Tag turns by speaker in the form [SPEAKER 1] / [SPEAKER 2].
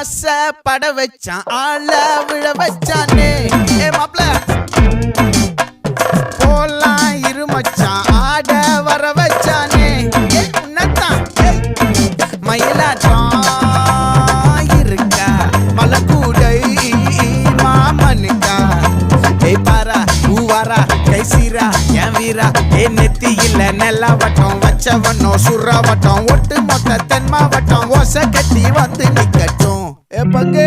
[SPEAKER 1] ஆசை பட வச்சான் ஆள விழ வச்சானே ஏ மாப்ள போலாம் இருமச்சான் ஆட வர வச்சானே ஏ உன்னதான் மயிலாட்டம் இருக்கா மலக்கூடை மாமனுக்கா ஏ பாரா பூவாரா கைசீரா என் வீரா ஏ நெத்தி இல்ல நெல்லா வட்டம் வச்சவனோ சுறா வட்டம் ஒட்டு மொத்த தென் மாவட்டம் ஓசை கட்டி வந்து நிக்கட்டும் ஏ பங்கே